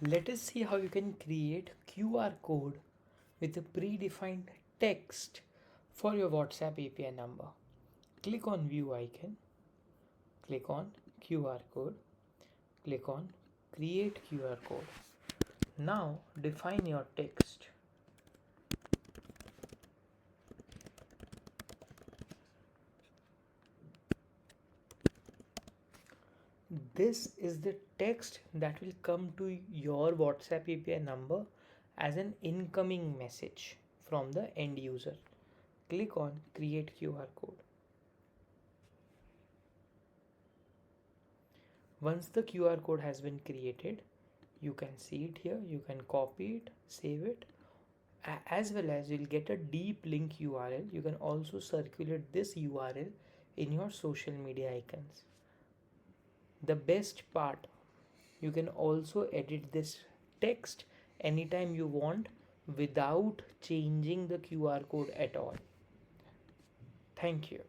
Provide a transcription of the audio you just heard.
Let us see how you can create QR code with a predefined text for your WhatsApp API number. Click on view icon, click on QR code, click on create QR code. Now define your text. This is the text that will come to your WhatsApp API number as an incoming message from the end user. Click on create QR code. Once the QR code has been created, you can see it here, you can copy it, save it, as well as you'll get a deep link URL. You can also circulate this URL in your social media icons. The best part, you can also edit this text anytime you want without changing the QR code at all. Thank you.